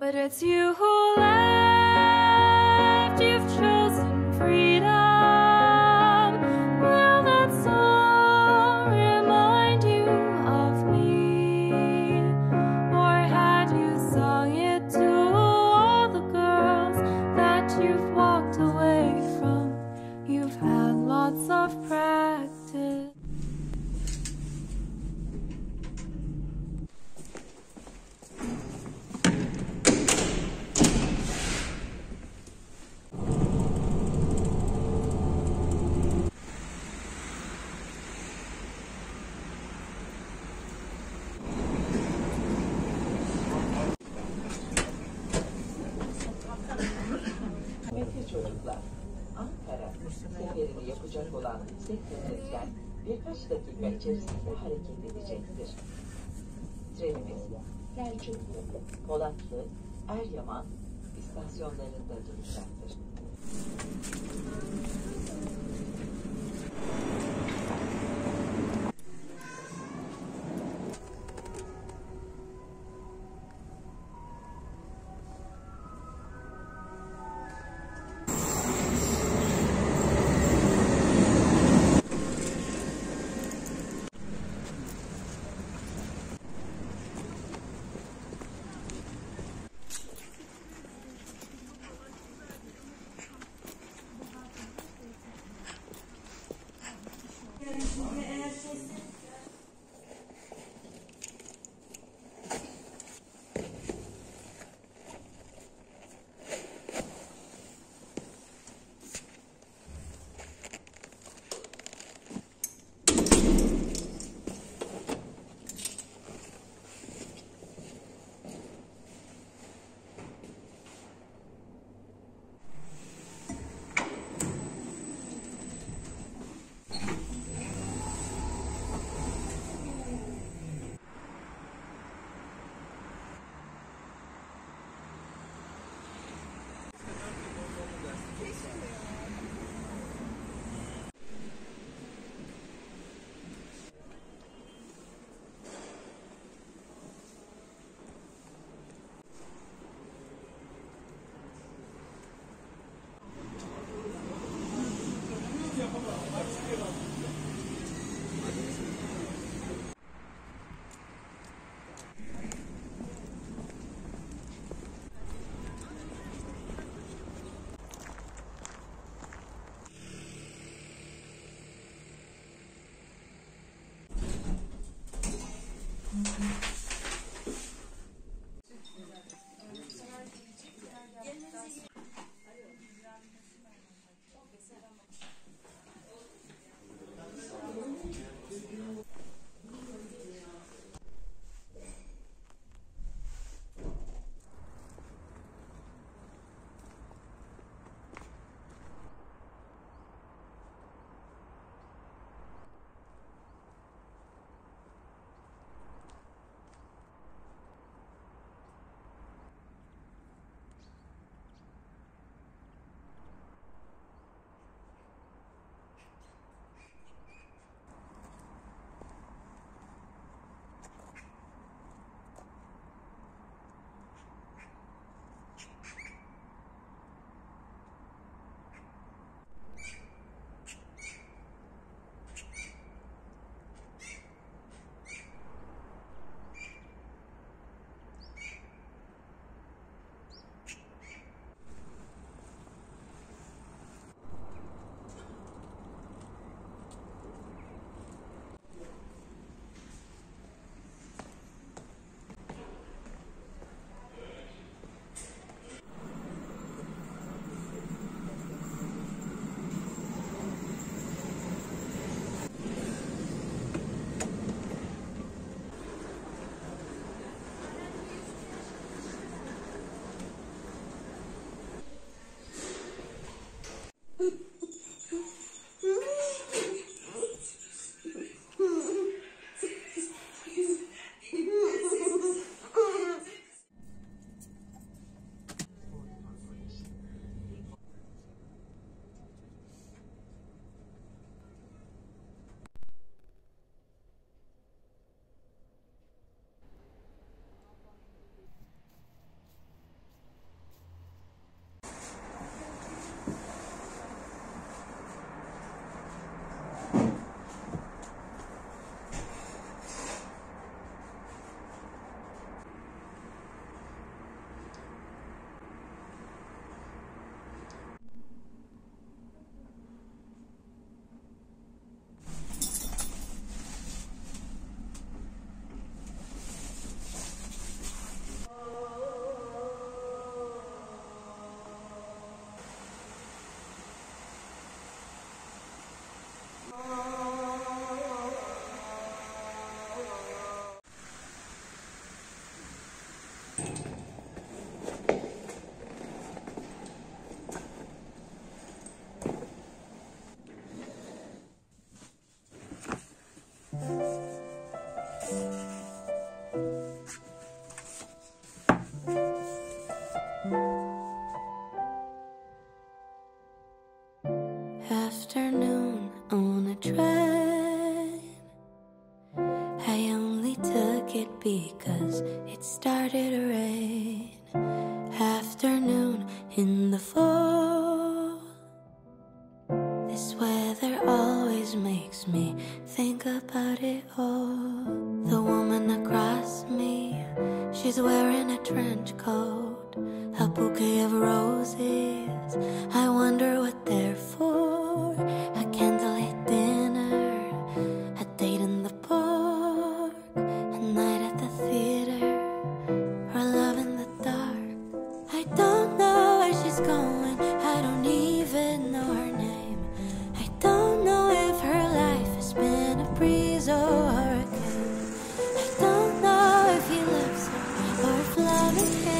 But it's you who left, you've chosen freedom. Will that song remind you of me? Or had you sung it to all the girls that you've walked away from? You've had lots of practice. Kıymetli çocuklar, Ankara seferini yapacak olan sekreterken birkaç dakika içerisinde hareket edecektir. Trenimiz Selçuklu, Polatlı, Eryaman istasyonlarında duracaktır.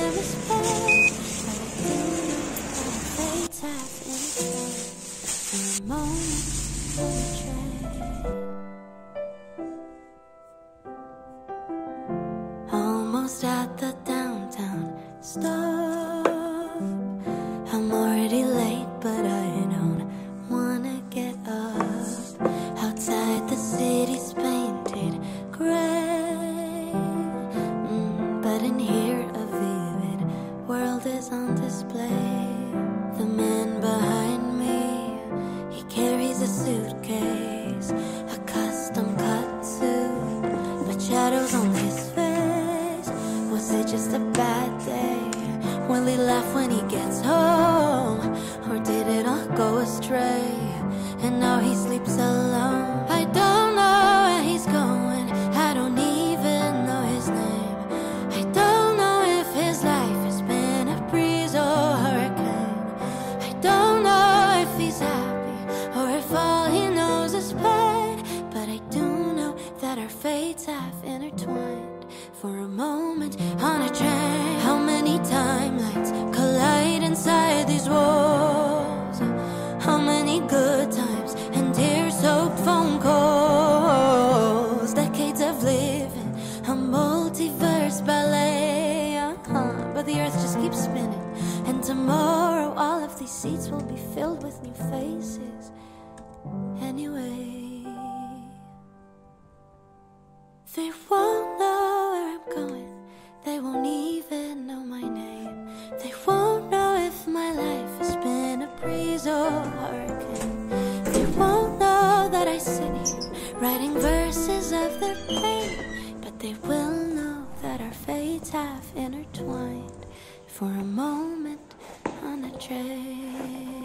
in this bed, but I do know that our fates have intertwined for a moment on the train. Almost at the downtown stop. I'm already late, but I don't wanna get up. Outside the city's painted gray, but in here a vivid world is on display. The man behind me, he carries a suitcase, a custom cut suit, but shadows on his face. Was it just a bad day? Will he laugh when he gets home? Or did it all go astray? And now he sleeps alone. I don't know where he's going, I don't even know his name. I don't know if his life has been a breeze or hurricane. I don't know if he's happy or if all he knows is pain. But I do know that our fates have intertwined for a moment on a train. How many timelines collide inside these walls? How many good times and tear-soaked phone calls? Decades of living, a multiverse ballet. But the earth just keeps spinning, and tomorrow all of these seats will be filled with new faces anyway. They won't know where I'm going, they won't even know my name. They won't know if my life has been a breeze or hurricane. They won't know that I sit here writing verses of their pain. But they will know that our fates have intertwined for a moment on a train.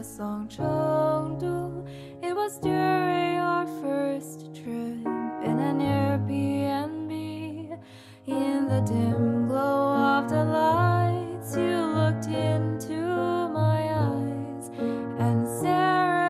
song Chengdu. It was during our first trip in an Airbnb. In the dim glow of the lights, you looked in